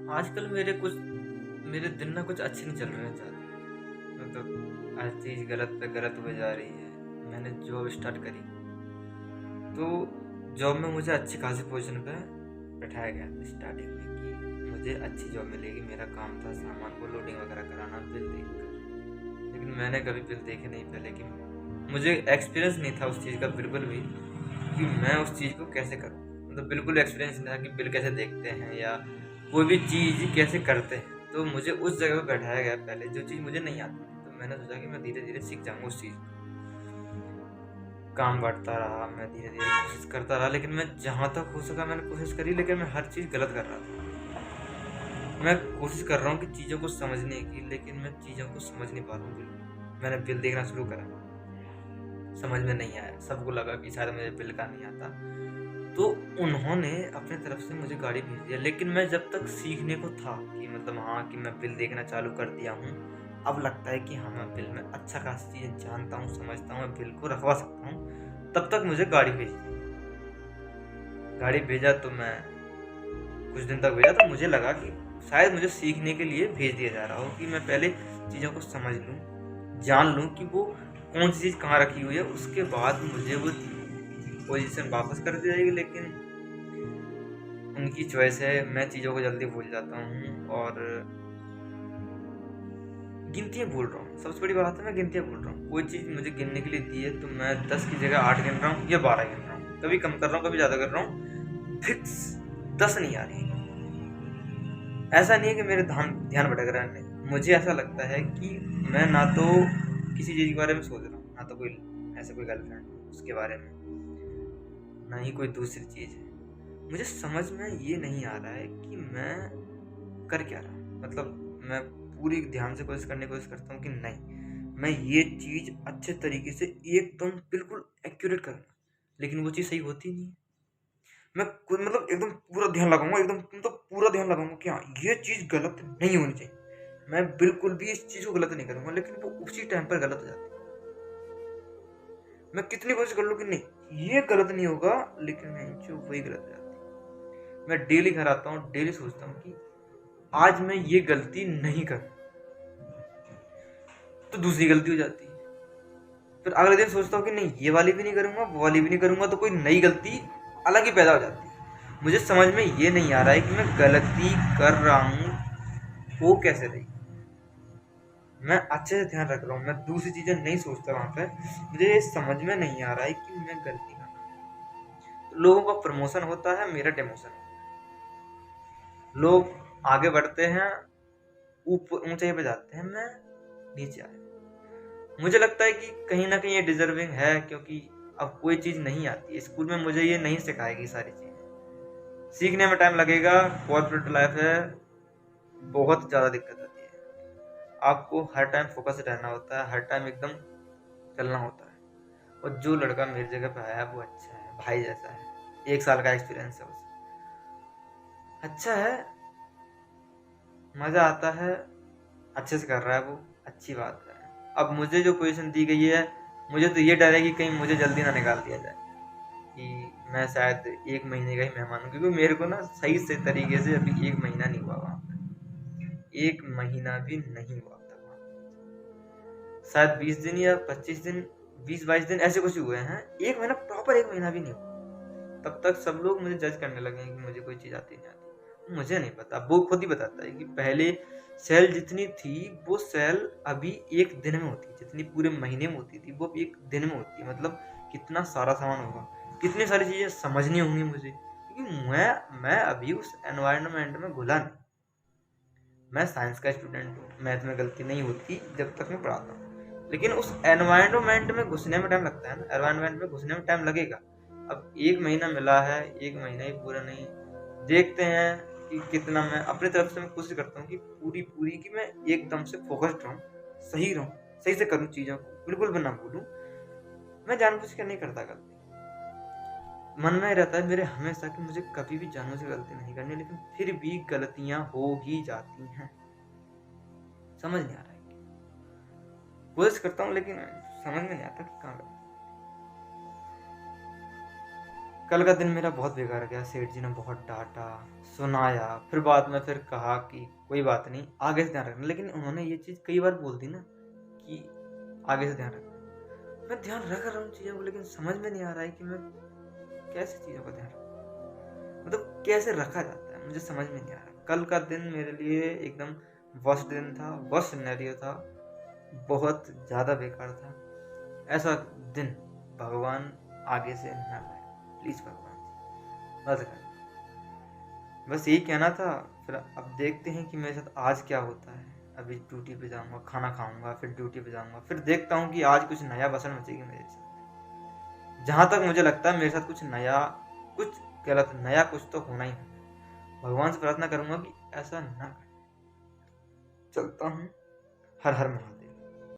आजकल मेरे दिन ना कुछ अच्छे नहीं चल रहे हैं ज़्यादा। मतलब हर चीज़ गलत पे गलत हो जा रही है। मैंने जॉब स्टार्ट करी, तो जॉब में मुझे अच्छी खासी पोजीशन पे बैठाया गया था स्टार्टिंग में कि मुझे अच्छी जॉब मिलेगी। मेरा काम था सामान को लोडिंग वगैरह कराना बिल देखकर। लेकिन मैंने कभी बिल देखे नहीं पहले कि मुझे एक्सपीरियंस नहीं था उस चीज़ का बिल्कुल भी कि मैं उस चीज़ को कैसे करूँ। मतलब बिल्कुल एक्सपीरियंस नहीं था कि बिल कैसे देखते हैं या कोई भी चीज़ कैसे करते हैं। तो मुझे उस जगह पे बैठाया गया पहले, जो चीज़ मुझे नहीं आती थी। तो मैंने सोचा कि मैं धीरे धीरे सीख जाऊँगा उस चीज़ को। काम बढ़ता रहा, मैं धीरे धीरे कोशिश करता रहा, लेकिन मैं जहाँ तक हो सका मैंने कोशिश करी, लेकिन मैं हर चीज़ गलत कर रहा था। मैं कोशिश कर रहा हूँ कि चीज़ों को समझने की, लेकिन मैं चीज़ों को समझ नहीं पा रहा हूँ बिल्कुल। मैंने बिल देखना शुरू करा, समझ में नहीं आया। सबको लगा कि शायद मुझे बिल का नहीं आता, तो उन्होंने अपने तरफ से मुझे गाड़ी भेज दिया। लेकिन मैं जब तक सीखने को था कि मतलब हाँ, कि मैं बिल देखना चालू कर दिया हूँ, अब लगता है कि हाँ, मैं बिल में अच्छा खासी चीज़ें जानता हूँ, समझता हूँ, मैं बिल को रखवा सकता हूँ। तब तक मुझे गाड़ी भेज दी। गाड़ी भेजा तो मैं कुछ दिन तक भेजा, तो मुझे लगा कि शायद मुझे सीखने के लिए भेज दिया जा रहा हो कि मैं पहले चीज़ों को समझ लूँ, जान लूँ कि वो कौन सी चीज़ कहाँ रखी हुई है, उसके बाद मुझे वो पोजीशन वापस कर दी जाएगी। लेकिन उनकी चॉइस है, मैं चीज़ों को जल्दी भूल जाता हूँ और गिनतियाँ भूल रहा हूँ। सबसे बड़ी बात है, मैं गिनतियाँ भूल रहा हूँ। कोई चीज़ मुझे गिनने के लिए दी है तो मैं 10 की जगह 8 गिन रहा हूँ या 12 गिन रहा हूँ। कभी कम कर रहा हूँ, कभी ज़्यादा कर रहा हूँ। फिक्स 10 नहीं आ रही है। ऐसा नहीं है कि मेरे ध्यान ध्यान भटक रहा है, नहीं। मुझे ऐसा लगता है कि मैं ना तो किसी चीज़ के बारे में सोच रहा हूँ, ना तो कोई ऐसे कोई गर्लफ्रेंड उसके बारे में, ना ही कोई दूसरी चीज़ है। मुझे समझ में ये नहीं आ रहा है कि मैं कर क्या रहा हूँ। मतलब मैं पूरी ध्यान से कोशिश करता हूँ कि नहीं, मैं ये चीज़ अच्छे तरीके से एकदम बिल्कुल एक्यूरेट करूँगा, लेकिन वो चीज़ सही होती नहीं है। मैं खुद मतलब एकदम पूरा ध्यान लगाऊँगा, एकदम मतलब पूरा ध्यान लगाऊँगा कि हाँ, ये चीज़ गलत नहीं होनी चाहिए। मैं बिल्कुल भी इस चीज़ को गलत नहीं करूँगा, लेकिन वो उसी टाइम पर गलत हो जाती है। मैं कितनी कोशिश कर लूँ कि नहीं, ये गलत नहीं होगा, लेकिन नहीं, जो वही गलत हो जाती है। मैं डेली घर आता हूँ, डेली सोचता हूँ कि आज मैं ये गलती नहीं करूँ, तो दूसरी गलती हो जाती है। फिर अगले दिन सोचता हूँ कि नहीं, ये वाली भी नहीं करूँगा, वो वाली भी नहीं करूँगा, तो कोई नई गलती अलग ही पैदा हो जाती है। मुझे समझ में ये नहीं आ रहा है कि मैं गलती कर रहा हूँ, वो कैसे रही। मैं अच्छे से ध्यान रख रहा हूँ, मैं दूसरी चीज़ें नहीं सोचता वहाँ पे। मुझे ये समझ में नहीं आ रहा है कि मैं गलती कर रहा हूँ। तो लोगों का प्रमोशन होता है, मेरा डिमोशन होता है। लोग आगे बढ़ते हैं, ऊपर ऊंचाई पे जाते हैं, मैं नीचे आया। मुझे लगता है कि कहीं न कहीं ये डिज़र्विंग है, क्योंकि अब कोई चीज़ नहीं आती। स्कूल में मुझे ये नहीं सिखाएगी सारी चीज़ें। सीखने में टाइम लगेगा, कॉर्पोरेट लाइफ़ है, बहुत ज़्यादा दिक्कत आती है। आपको हर टाइम फ़ोकस रहना होता है, हर टाइम एकदम चलना होता है। और जो लड़का मेरी जगह पे आया है वो अच्छा है, भाई जैसा है। 1 साल का एक्सपीरियंस है उसे। अच्छा है, मज़ा आता है, अच्छे से कर रहा है वो, अच्छी बात है। अब मुझे जो पोज़ीशन दी गई है, मुझे तो ये डर है कि कहीं मुझे जल्दी ना निकाल दिया जाए। कि मैं शायद 1 महीने का ही मेहमान हूँ, क्योंकि मेरे को ना सही से तरीके से अभी 1 महीना नहीं हुआ वहाँ पे। 1 महीना भी नहीं हुआ तक वहाँ पे। शायद 20 दिन या 25 दिन, 20-22 दिन ऐसे कुछ हुए हैं। 1 महीना, प्रॉपर 1 महीना भी नहीं हुआ। तब तक सब लोग मुझे जज करने लगे हैं कि मुझे कोई चीज़ आती नहीं आती। मुझे नहीं पता, वो खुद ही बताता है कि पहले सेल जितनी थी, वो सेल अभी 1 दिन में होती है। जितनी पूरे महीने में होती थी, वो अब 1 दिन में होती है। मतलब कितना सारा सामान होगा, कितनी सारी चीज़ें समझनी होंगी मुझे, क्योंकि मैं अभी उस एनवायरनमेंट में घुला नहीं। मैं साइंस का स्टूडेंट हूँ, मैथ में गलती नहीं होती जब तक मैं पढ़ाता हूँ। लेकिन उस एनवायरनमेंट में घुसने में टाइम लगता है ना, एनवायरनमेंट में घुसने में टाइम लगेगा। अब 1 महीना मिला है, 1 महीना ही पूरा नहीं। देखते हैं कि कितना मैं अपनी तरफ से मैं कोशिश करता हूँ कि पूरी कि मैं एकदम से फ़ोकस्ड रहूँ, सही से करूँ चीज़ों को, बिल्कुल भी ना भूलूँ। मैं जानबूझ के नहीं करता गलती। मन में रहता है मेरे हमेशा कि मुझे कभी भी जानबूझ के गलती नहीं करनी, लेकिन फिर भी गलतियाँ हो ही जाती हैं। समझ नहीं आ रहा है क्यों? कोशिश करता हूँ, लेकिन समझ में नहीं आता कि कहाँ गलती। कल का दिन मेरा बहुत बेकार गया। सेठ जी ने बहुत डाँटा, सुनाया, फिर बाद में फिर कहा कि कोई बात नहीं, आगे से ध्यान रखना। लेकिन उन्होंने ये चीज़ कई बार बोल दी ना कि आगे से ध्यान रखना। मैं ध्यान रख रहा हूँ चीज़ों को, लेकिन समझ में नहीं आ रहा है कि मैं कैसे चीज़ों का ध्यान रखूँ? मतलब कैसे रखा जाता है, मुझे समझ में नहीं आ रहा। कल का दिन मेरे लिए एकदम वर्स्ट दिन था, वर्स्ट सिनेरियो था, बहुत ज़्यादा बेकार था। ऐसा दिन भगवान आगे से ना लाए। प्लीज़ भगवान जी, मत करना। बस यही कहना था। फिर अब देखते हैं कि मेरे साथ आज क्या होता है। अभी ड्यूटी पे जाऊँगा, खाना खाऊँगा, फिर ड्यूटी पे जाऊँगा, फिर देखता हूँ कि आज कुछ नया बसर मचेगी मेरे साथ। जहाँ तक मुझे लगता है मेरे साथ कुछ नया, कुछ गलत, नया कुछ तो होना ही है। भगवान से प्रार्थना करूँगा कि ऐसा ना करे। चलता हूँ। हर हर महादेव।